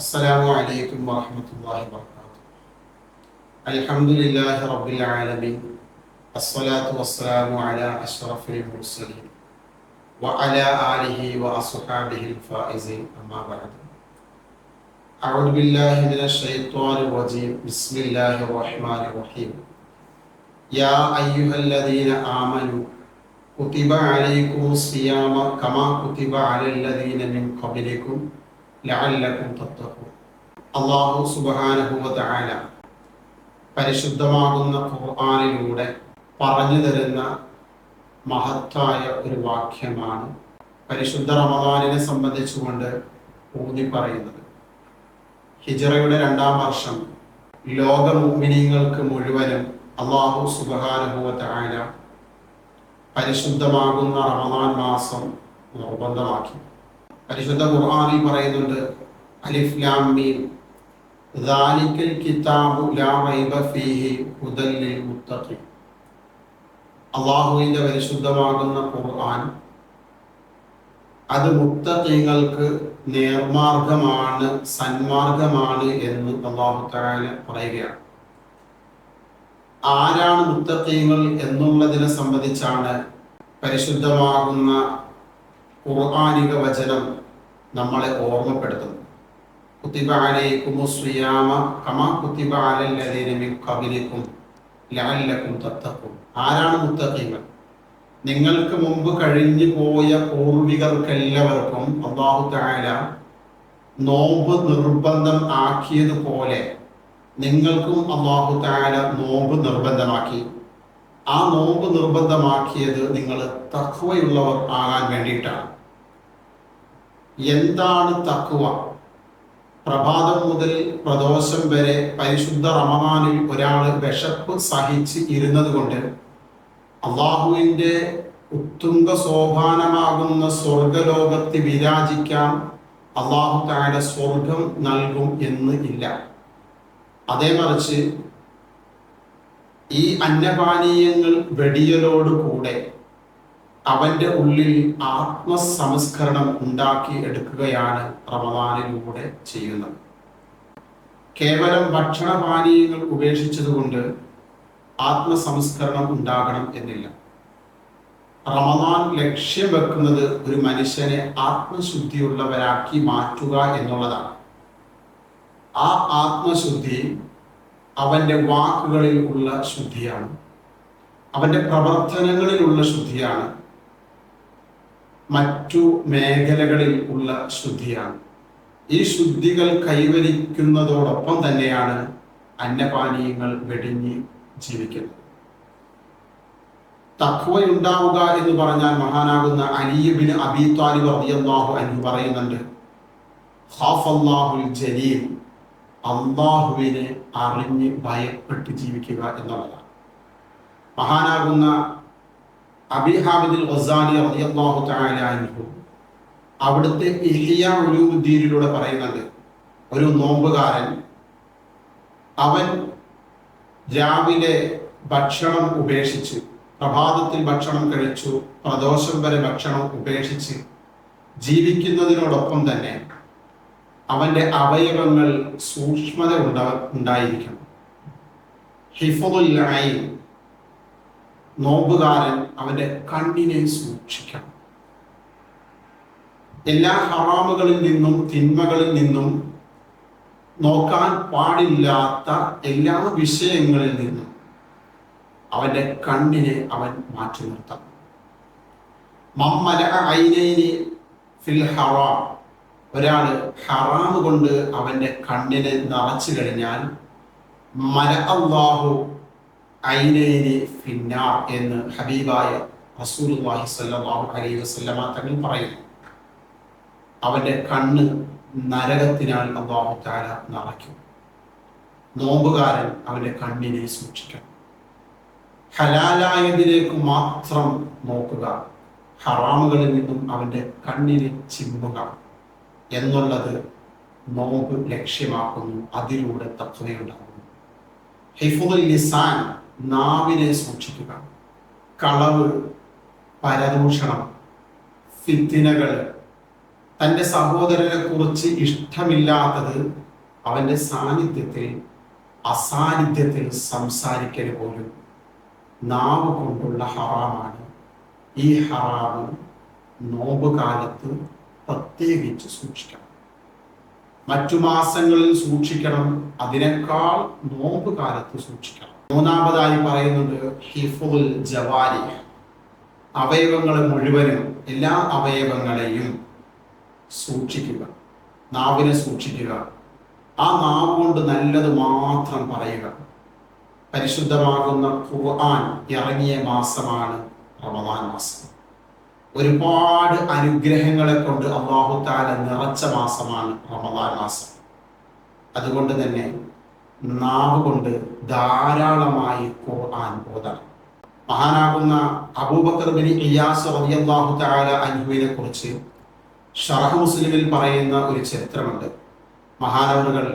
السلام عليكم ورحمة الله وبركاته. الحمد لله رب العالمين. الصلاة والسلام على أشرف المرسلين وعلى آله وأصحابه الفائزين أما بعد. أعوذ بالله من الشيطان الرجيم. بسم الله الرحمن الرحيم. يا أيها الذين آمنوا كتب عليكم الصيام كما كتب على الذين من قبلكم ലഅല്ലകും തത്തഖൂൻ. അല്ലാഹു സുബ്ഹാനഹു വ തആല പരിശുദ്ധമാകുന്ന ഖുർആനിലൂടെ പറഞ്ഞു തരുന്ന മഹത്തായ ഒരു വാക്യമാണ് പരിശുദ്ധ റമദാനിനെ സംബന്ധിച്ചുകൊണ്ട് ഊന്നി പറയുന്നത്. ഹിജ്റയുടെ 2-ാം വർഷം ലോക മുഅ്മിനീങ്ങൾക്ക് മുഴുവനും അല്ലാഹു സുബ്ഹാനഹു വ തആല പരിശുദ്ധമാകുന്ന റമദാൻ മാസം നിർബന്ധമാക്കി. പരിശുദ്ധ ഖുർആനിൽ പറയുന്നുണ്ട്, അലിഫ് ലാം മീം ദാലിക്കൽ കിതാബു ലാ റൈബ ഫീഹി ഹുദൽ ലിൽ മുത്തഖീൻ. അല്ലാഹുവിന്റെ പരിശുദ്ധമാകുന്ന ഖുർആൻ അത് മുത്തഖീങ്ങൾക്ക് നേർമാർഗമാണ്, സന്മാർഗമാണ് എന്ന് അല്ലാഹു തആല പറയുകയാണ്. ആരാണ് മുത്തഖീങ്ങൾ എന്നുള്ളതിനെ സംബന്ധിച്ചാണ് പരിശുദ്ധമാകുന്ന ഖുർആനിക വചനം നമ്മളെ ഓർമ്മപ്പെടുത്തുന്നു. കുതിബ അലൈക്കുമുസ് സിയാമ കമാ കുതിബ അലൽ ലദീന മിൻ ഖബ്ലികും ലഅല്ലകും തത്തഖൂൻ. ആരാണ് മുത്തഖീങ്ങൾ? നിങ്ങൾക്ക് മുമ്പ് കഴിഞ്ഞു പോയ പൂർവികർക്കെല്ലാവർക്കും അല്ലാഹു തആല നോമ്പ് നിർബന്ധം ആക്കിയതുപോലെ നിങ്ങൾക്കും അല്ലാഹു തആല നോമ്പ് നിർബന്ധമാക്കി. ആ നോമ്പ് നിർബന്ധമാക്കിയത് നിങ്ങൾ തഖ്വയുള്ളവർ ആകാൻ വേണ്ടിയിട്ടാണ്. എന്താണ് തഖ്വ? പ്രഭാതം മുതൽ പ്രദോഷം വരെ പരിശുദ്ധ റമദാനിൽ ഒരാൾ വിശപ്പ് സഹിച്ച് ഇരുന്നത് കൊണ്ട് അള്ളാഹുവിൻ്റെ ഉത്തുംഗ സോപാനമാകുന്ന സ്വർഗലോകത്ത് വിരാജിക്കാൻ അള്ളാഹു തആല സ്വർഗം നൽകും എന്ന് ഇല്ല. അതേ മറിച്ച് ഈ അന്നപാനീയങ്ങൾ വെടിയലോടുകൂടെ അവൻ്റെ ഉള്ളിൽ ആത്മസംസ്കരണം ഉണ്ടാക്കി എടുക്കുകയാണ് റമദാനിലൂടെ ചെയ്യുന്നത്. കേവലം ഭക്ഷണപാനീയങ്ങൾ ഉപേക്ഷിച്ചതുകൊണ്ട് ആത്മസംസ്കരണം ഉണ്ടാകണം എന്നില്ല. റമദാൻ ലക്ഷ്യം വെക്കുന്നത് ഒരു മനുഷ്യനെ ആത്മശുദ്ധിയുള്ളവരാക്കി മാറ്റുക എന്നുള്ളതാണ്. ആ ആത്മശുദ്ധി അവൻ്റെ വാക്കുകളിൽ ഉള്ള ശുദ്ധിയാണ്, അവൻ്റെ പ്രവർത്തനങ്ങളിലുള്ള ശുദ്ധിയാണ്, മറ്റു മേഖലകളിൽ ഉള്ള ശുദ്ധിയാണ്. ഈ ശുദ്ധികൾ കൈവരിക്കുന്നതോടൊപ്പം തന്നെയാണ് അന്നപാനീയങ്ങൾ വെടിഞ്ഞ് ജീവിക്കുന്നത്. തഖ്വയുണ്ടാവുക എന്ന് പറഞ്ഞാൽ മഹാനാകുന്ന അലി ഇബ്നു അബീ ത്വാലിബ് റളിയല്ലാഹു അൻഹു പറയുന്നുണ്ട്, ഖാഫല്ലാഹുൽ ജലീൽ, അള്ളാഹുവിനെ അറിഞ്ഞ് ഭയപ്പെട്ട് ജീവിക്കുക എന്നുള്ളതാണ്. മഹാനാകുന്ന അബീ ഹാമിദുൽ ഗസാലി റളിയല്ലാഹു തആല അൻഹു അവിടുത്തെ ഇഹ്യാ ഉലൂമുദ്ദീനിലൂടെ പറയുന്നുണ്ട്, ഒരു നോമ്പുകാരൻ അവൻ രാവിലെ ഭക്ഷണം ഉപേക്ഷിച്ച്, പ്രഭാതത്തിൽ ഭക്ഷണം കഴിച്ചു, പ്രദോഷം വരെ ഭക്ഷണം ഉപേക്ഷിച്ച് ജീവിക്കുന്നതിനോടൊപ്പം തന്നെ അവൻ്റെ അവയവങ്ങൾ സൂക്ഷ്മത ഉണ്ടായിരിക്കണം. ഹിഫ്ളുൽ ഐൻ, നോമ്പുകാരൻ അവൻ്റെ കണ്ണിനെ സൂക്ഷിക്കണം. എല്ലാ ഹറാമുകളിൽ നിന്നും തിന്മകളിൽ നിന്നും നോക്കാൻ പാടില്ലാത്ത എല്ലാ വിഷയങ്ങളിൽ നിന്നും അവൻ്റെ കണ്ണിനെ അവൻ മാറ്റി നിർത്തണം. മമ്മലഅ ഐനൈനി ഫിൽ ഹറാം, ഒരാള് ഹറാമ് കൊണ്ട് അവൻ്റെ കണ്ണിനെ നിറച്ചു കഴിഞ്ഞാൽ മലഅല്ലാഹു ഐനൈനി ഫിന്നാർ എന്ന് ഹബീബായ റസൂലുള്ളാഹി സ്വല്ലല്ലാഹു അലൈഹി വസല്ലമ തങ്ങൾ പറയുന്നു. അവൻ്റെ കണ്ണ് നരകത്തിനാൽ അല്ലാഹു തആല നിറയ്ക്കും. നോമ്പുകാരൻ അവൻ്റെ കണ്ണിനെ സൂക്ഷിക്കണം. ഹലാലായതിലേക്ക് മാത്രം നോക്കുക, ഹറാമുകളിൽ നിന്നും അവൻ്റെ കണ്ണിനെ ചിമ്മുക എന്നുള്ളത് നോമ്പ് ലക്ഷ്യമാക്കുന്നു. അതിലൂടെ തഖ്വയുണ്ടാകുന്നു. ഹിഫ്ളുൽ ലിസാൻ, നാവിനെ സൂക്ഷിക്കുക. കളവ്, പരദൂഷണം, ഫിത്നകൾ, തൻ്റെ സഹോദരനെ കുറിച്ച് ഇഷ്ടമില്ലാത്തത് അവൻ്റെ സാന്നിധ്യത്തിൽ അസാന്നിധ്യത്തിൽ സംസാരിക്കൽ പോലും നാവ് കൊണ്ടുള്ള ഹറാമാണ്. ഈ ഹറാമ് നോമ്പ് കാലത്ത് പ്രത്യേകിച്ച് സൂക്ഷിക്കണം. മറ്റു മാസങ്ങളിൽ സൂക്ഷിക്കണം, അതിനേക്കാൾ നോമ്പ് കാലത്ത് സൂക്ഷിക്കണം. മൂന്നാമതായി പറയുന്നത് ഹിഫുൽ ജവാരി, അവയവങ്ങളെ മുഴുവനും എല്ലാ അവയവങ്ങളെയും സൂക്ഷിക്കുക. നാവിനെ സൂക്ഷിക്കുക. ആ നാവ് കൊണ്ട് നല്ലത് മാത്രം പറയുക. പരിശുദ്ധമാകുന്ന ഖുർആൻ ഇറങ്ങിയ മാസമാണ് റമദാൻ മാസം. ഒരുപാട് അനുഗ്രഹങ്ങളെ കൊണ്ട് അല്ലാഹു തആല നിറച്ച മാസമാണ് റമദാൻ മാസം. അതുകൊണ്ട് തന്നെ നാവ് കൊണ്ട് ധാരാളമായി ഖുർആൻ ഓതണം. മഹാനാകുന്ന അബൂബക്കർ ബിൻ ഇയാസ് റളിയല്ലാഹു തആല അൻഹുവിനെ കുറിച്ച് ഷറഹ് മുസ്ലിമിൽ പറയുന്ന ഒരു ചരിത്രമുണ്ട്. മഹാനവറുകൾ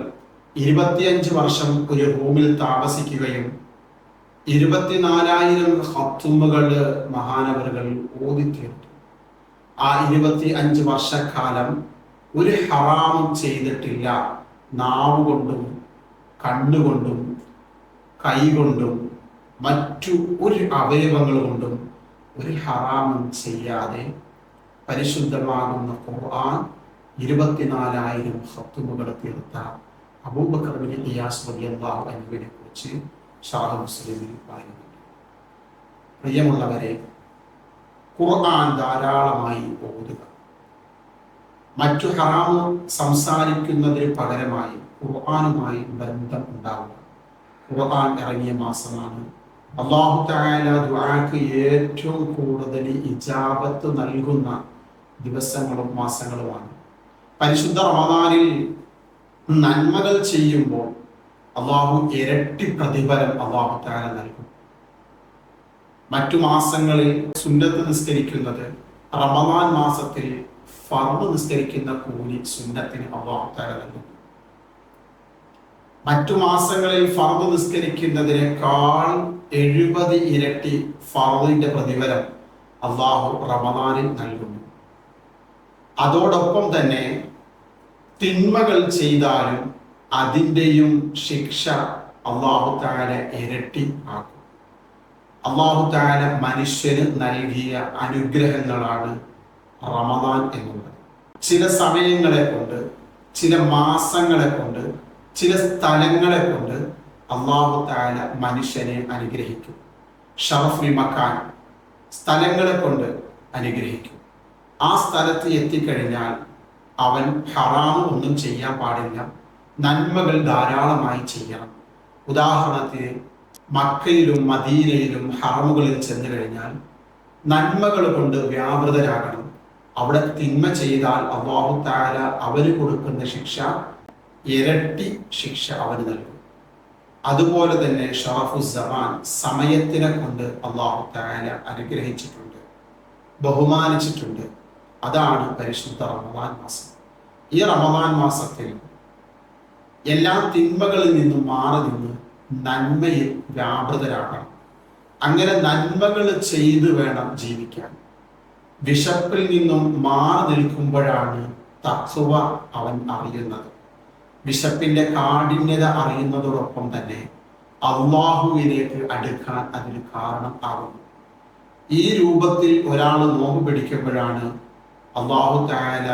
25 വർഷം ഒരു റൂമിൽ താമസിക്കുകയും 24,000 ഖത്തുമുകൾ മഹാനവറുകൾ ഓതിത്തീർത്തു. ആ 25 വർഷക്കാലം ഒരു ഹറാമും ചെയ്തിട്ടില്ല. നാവ് കൊണ്ടും കണ്ണുകൊണ്ടും കൈകൊണ്ടും മറ്റു ഒരു അവയവങ്ങൾ കൊണ്ടും ഒരു ഹറാമും ചെയ്യാതെ പരിശുദ്ധമാകുന്ന ഖുർആൻ 24,000 ഖത്തുമുകൾ തീർത്ത അബൂബക്കർ ബിൻ ഇയാസ് റളിയല്ലാഹു അൻഹുവിനെ കുറിച്ച് ഷറഹ് മുസ്ലിമിൽ പറയുന്നുണ്ട്. പ്രിയമുള്ളവരെ, ഖുർആൻ ധാരാളമായി ഓതുക. മറ്റു ഹറാമ് സംസാരിക്കുന്നതിന് പകരമായി ഖുർആനുമായി ബന്ധം ഉണ്ടാവുക. ഖുർആൻ ഇറങ്ങിയ മാസമാണ്. അല്ലാഹു തആല ദുആക്ക് ഏറ്റവും കൂടുതൽ ഇജാബത്ത് നൽകുന്ന ദിവസങ്ങളും മാസങ്ങളുമാണ്. പരിശുദ്ധ റമദാനിൽ നന്മകൾ ചെയ്യുമ്പോൾ അല്ലാഹു ഇരട്ടി പ്രതിഫലം അല്ലാഹു തആല നൽകും. മറ്റു മാസങ്ങളിൽ സുന്നത്ത് നിസ്കരിക്കുന്നത് റമദാൻ മാസത്തിൽ ഫർദ് നിസ്കരിക്കുന്ന കൂലി സുന്നത്തിന് അല്ലാഹു തആല നൽകും. മറ്റു മാസങ്ങളിൽ ഫർദ് നിസ്കരിക്കുന്നതിനേക്കാൾ 70 ഇരട്ടി ഫർദിന്റെ പ്രതിഫലം അല്ലാഹു റമദാനിൽ നൽകുന്നു. അതോടൊപ്പം തന്നെ തിന്മകൾ ചെയ്താലും അതിൻ്റെയും ശിക്ഷ അല്ലാഹു തആല ഇരട്ടി ആക്കും. അല്ലാഹു തആല മനുഷ്യന് നൽകിയ അനുഗ്രഹങ്ങളാണ് റമദാൻ എന്നുള്ളത്. ചില സമയങ്ങളെ കൊണ്ട്, ചില മാസങ്ങളെ കൊണ്ട്, ചില സ്ഥലങ്ങളെ കൊണ്ട് അല്ലാഹു തആല മനുഷ്യനെ അനുഗ്രഹിക്കും. ഷറഫുൽ മക്കാൻ, സ്ഥലങ്ങളെ കൊണ്ട് അനുഗ്രഹിക്കും. ആ സ്ഥലത്ത് എത്തിക്കഴിഞ്ഞാൽ അവൻ ഹറാം ഒന്നും ചെയ്യാൻ പാടില്ല, നന്മകൾ ധാരാളമായി ചെയ്യണം. ഉദാഹരണത്തിന് മക്കയിലും മദീനയിലും ഹറമുകളിൽ ചെന്നു കഴിഞ്ഞാൽ നന്മകൾ കൊണ്ട് വ്യാപൃതരാകണം. അവിടെ തിന്മ ചെയ്താൽ അല്ലാഹു തആല അവന് കൊടുക്കുന്ന ശിക്ഷ ഇരട്ടി ശിക്ഷ അവന് നൽകും. അതുപോലെ തന്നെ ഷറഫു സമാൻ, സമയത്തിനെ കൊണ്ട് അല്ലാഹു തആല അനുഗ്രഹിച്ചിട്ടുണ്ട്, ബഹുമാനിച്ചിട്ടുണ്ട്. അതാണ് പരിശുദ്ധ റമദാൻ മാസം. ഈ റമദാൻ മാസത്തിൽ എല്ലാ തിന്മകളിൽ നിന്നും മാറി നിന്ന് നന്മയിൽ വ്യാപൃതരാകണം. അങ്ങനെ നന്മകൾ ചെയ്തു വേണം ജീവിക്കാൻ. വിശപ്പിൽ നിന്നും മാറി നിൽക്കുമ്പോഴാണ് തഖ്വ അവൻ അറിയുന്നത്. വിശപ്പിന്റെ കാഠിന്യത അറിയുന്നതോടൊപ്പം തന്നെ അല്ലാഹുവിലേക്ക് അടുക്കാൻ അതിന് കാരണം ആകുന്നു. ഈ രൂപത്തിൽ ഒരാൾ നോമ്പ് പിടിക്കുമ്പോഴാണ് അല്ലാഹു തആല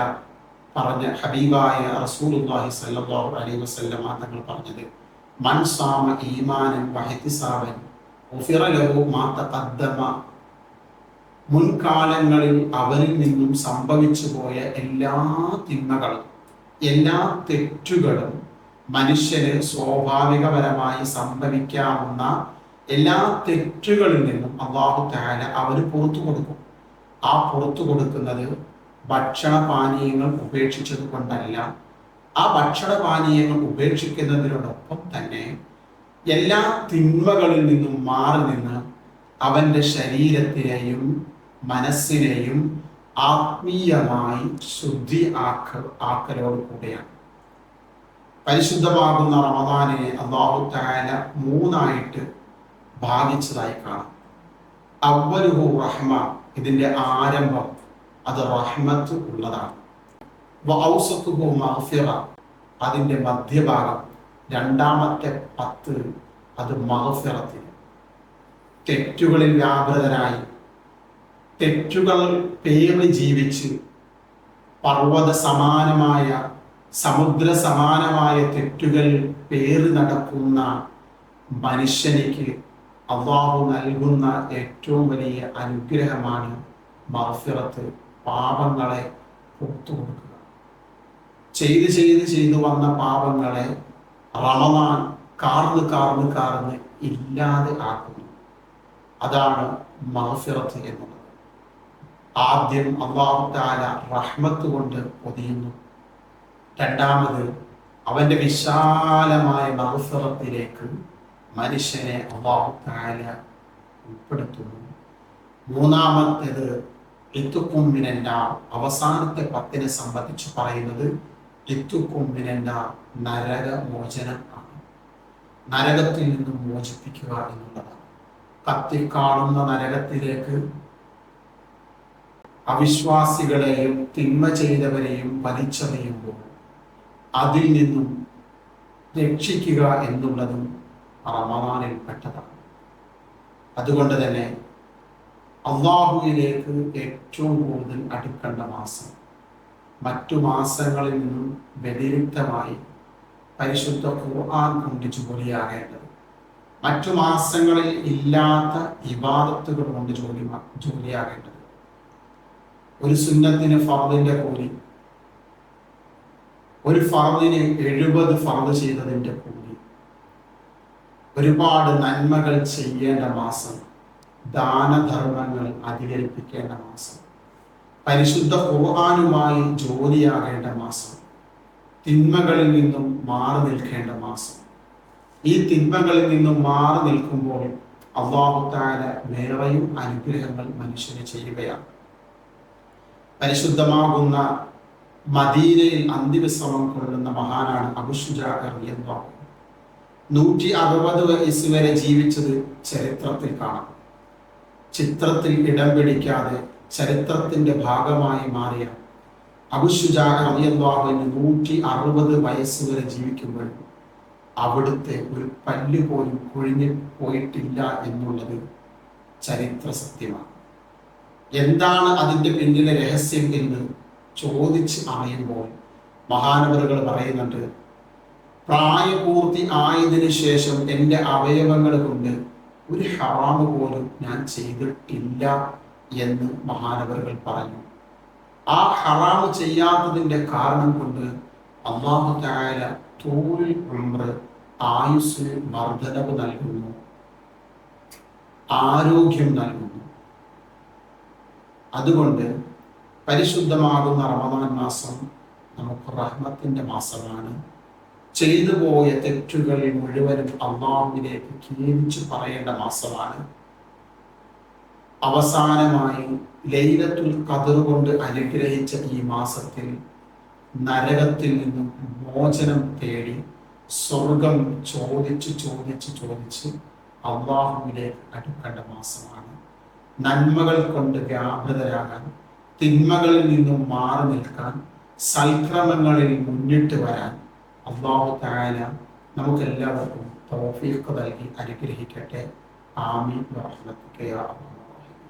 പറഞ്ഞ ഹബീബായ റസൂലുള്ളാഹി സ്വല്ലല്ലാഹു അലൈഹി വസല്ലം തങ്ങൾ പറഞ്ഞത്, മൻ സാമ ഈമാനൻ വഹ്തിസാബൻ ഗുഫിറ ലഹു മാ തഖദ്ദമ. മുൻകാലങ്ങളിൽ അവരിൽ നിന്നും സംഭവിച്ചു പോയ എല്ലാ തിന്മകളും, എല്ലാ തെറ്റുകളും, മനുഷ്യന് സ്വാഭാവികപരമായി സംഭവിക്കാവുന്ന എല്ലാ തെറ്റുകളിൽ നിന്നും അല്ലാഹു തആല അവന് പുറത്തു കൊടുക്കും. ആ പുറത്തു കൊടുക്കുന്നത് ഭക്ഷണപാനീയങ്ങൾ ഉപേക്ഷിച്ചത് കൊണ്ടല്ല. ആ ഭക്ഷണപാനീയങ്ങൾ ഉപേക്ഷിക്കുന്നതിനോടൊപ്പം തന്നെ എല്ലാ തിന്മകളിൽ നിന്നും മാറി നിന്ന് അവൻ്റെ ശരീരത്തിനെയും മനസ്സിനെയും ആത്മീയമായി ശുദ്ധി ആക്കലോട് കൂടെയാണ്. പരിശുദ്ധമാകുന്ന റമദാനിനെ അല്ലാഹു തആല 3ആയിട്ട് ഭാഗിച്ചതായി കാണാം. അവ്വലുഹു റഹ്മ, ഇതിൻ്റെ ആരംഭം അത് റഹ്മത്ത് ഉള്ളതാണ്. വഔസതുഹു മഗ്ഫിറ, അതിൻ്റെ മധ്യഭാഗം രണ്ടാമത്തെ 10 അത് മഗ്ഫിറത്തിന്. തെറ്റുകളിൽ വ്യാപൃതനായി തെറ്റുകൾ പേറി ജീവിച്ച് പർവ്വത സമാനമായ സമുദ്ര സമാനമായ തെറ്റുകൾ പേറി നടക്കുന്ന മനുഷ്യനിക്ക് അള്ളാഹു നൽകുന്ന ഏറ്റവും വലിയ അനുഗ്രഹമാണ് മഗ്ഫിറത്ത്, പാപങ്ങളെ പുറത്തു കൊടുക്കുക. ചെയ്തു വന്ന പാപങ്ങളെ റമദാൻ കാർന്ന് ഇല്ലാതെ ആക്കുന്നു. അതാണ് മഗ്ഫിറത്ത് എന്നുള്ളത്. ആദ്യം അല്ലാഹു തആല റഹ്മത്ത് കൊണ്ട് പൊതിയുന്നു. രണ്ടാമത് അവന്റെ വിശാലമായ മഗ്ഫിറത്തിലേക്ക് മനുഷ്യനെ അല്ലാഹു തആല ഉൾപ്പെടുത്തുന്നു. മൂന്നാമത്തേത് ഇത്ഖും മിനന്നാർ, അവസാനത്തെ 10 സംബന്ധിച്ച് പറയുന്നത് ഇത്ഖും മിനന്നാർ, നരക മോചനം ആണ്. നരകത്തിൽ നിന്നും മോചിപ്പിക്കുക എന്നുള്ളതാണ്. കത്തിക്കാണുന്ന നരകത്തിലേക്ക് അവിശ്വാസികളെയും തിന്മ ചെയ്തവരെയും വലിച്ചെറിയുമ്പോൾ അതിൽ നിന്നും രക്ഷിക്കുക എന്നുള്ളതും റമദാനിൽ പെട്ടതാണ്. അതുകൊണ്ട് തന്നെ അള്ളാഹുവിലേക്ക് ഏറ്റവും കൂടുതൽ അടുക്കേണ്ട മാസം, മറ്റു മാസങ്ങളിൽ നിന്നും വ്യതിരിക്തമായി പരിശുദ്ധ ഖുർആൻ കൊണ്ട് ജോലിയാകേണ്ടത്, മറ്റു മാസങ്ങളിൽ ഇല്ലാത്ത ഇബാദത്തുകൾ കൊണ്ട് ജോലിയാകേണ്ടത്. ഒരു സുന്നത്തിന് ഫർദിന്റെ കൂലി, ഒരു ഫർദിന് 70 ഫർദ് ചെയ്തതിന്റെ കൂലി, ഒരുപാട് നന്മകൾ ചെയ്യേണ്ട മാസം, ദാനധർമ്മങ്ങൾ അധികരിപ്പിക്കേണ്ട മാസം, പരിശുദ്ധ ഖുർആനുമായി ജോലിയാകേണ്ട മാസം, തിന്മകളിൽ നിന്നും മാറി നിൽക്കേണ്ട മാസം. ഈ തിന്മകളിൽ നിന്നും മാറി നിൽക്കുമ്പോൾ അല്ലാഹു തആല വേറെയും അനുഗ്രഹങ്ങൾ മനുഷ്യന് ചെയ്യുകയാണ്. പരിശുദ്ധമാകുന്ന മദീനയിൽ അന്ത്യവിശ്രമം കൊള്ളുന്ന മഹാനാണ് അബൂ ശുജാഅ റളിയല്ലാഹു അൻഹു. 160 വയസ്സ് വരെ ജീവിച്ചത് ചരിത്രത്തിൽ കാണാം. ചിത്രത്തിൽ ഇടം പിടിക്കാതെ ചരിത്രത്തിന്റെ ഭാഗമായി മാറിയ അബൂ ശുജാഅ റളിയല്ലാഹു അൻഹു 160 വയസ്സ് വരെ ജീവിക്കുമ്പോൾ അവിടുത്തെ ഒരു പല്ല് പോലും കൊഴിഞ്ഞു പോയിട്ടില്ല എന്നുള്ളത് ചരിത്ര സത്യമാണ്. എന്താണ് അതിൻ്റെ പിന്നിലെ രഹസ്യം എന്ന് ചോദിച്ച് അറിയുമ്പോൾ മഹാനവറുകൾ പറയുന്നുണ്ട്, പ്രായപൂർത്തി ആയതിനു ശേഷം എൻ്റെ അവയവങ്ങൾ കൊണ്ട് ഒരു ഹറാമ് പോലും ഞാൻ ചെയ്തിട്ടില്ല എന്ന് മഹാനവറുകൾ പറഞ്ഞു. ആ ഹറാമ് ചെയ്യാത്തതിൻ്റെ കാരണം കൊണ്ട് അല്ലാഹു തആല തൂൽ ഉംർ, ആയുസ്സിന് വർദ്ധനവ് നൽകുന്നു, ആരോഗ്യം നൽകുന്നു. അതുകൊണ്ട് പരിശുദ്ധമാകുന്ന റമദാൻ മാസം നമുക്ക് റഹ്മത്തിന്റെ മാസമാണ്. ചെയ്തു പോയ തെറ്റുകൾ മുഴുവനും അല്ലാഹുവിലേക്ക് ഖേദിച്ചു പറയേണ്ട മാസമാണ്. അവസാനമായി ലൈലത്തുൽ ഖദ്ർ കൊണ്ട് അനുഗ്രഹിച്ച ഈ മാസത്തിൽ നരകത്തിൽ നിന്നും മോചനം തേടി സ്വർഗം ചോദിച്ച് അല്ലാഹുവിലേക്ക് അടുക്കേണ്ട മാസമാണ്. നന്മകൾ കൊണ്ട് വ്യാപൃതരാകാൻ, തിന്മകളിൽ നിന്നും മാറി നിൽക്കാൻ, സൽക്രമങ്ങളിൽ മുന്നിട്ട് വരാൻ അല്ലാഹു തആല നമുക്കെല്ലാവർക്കും തൗഫീഖ് നൽകി അനുഗ്രഹിക്കട്ടെ. ആമീൻ വറഹ്മത്തുക യാ അർഹമർ റഹീം.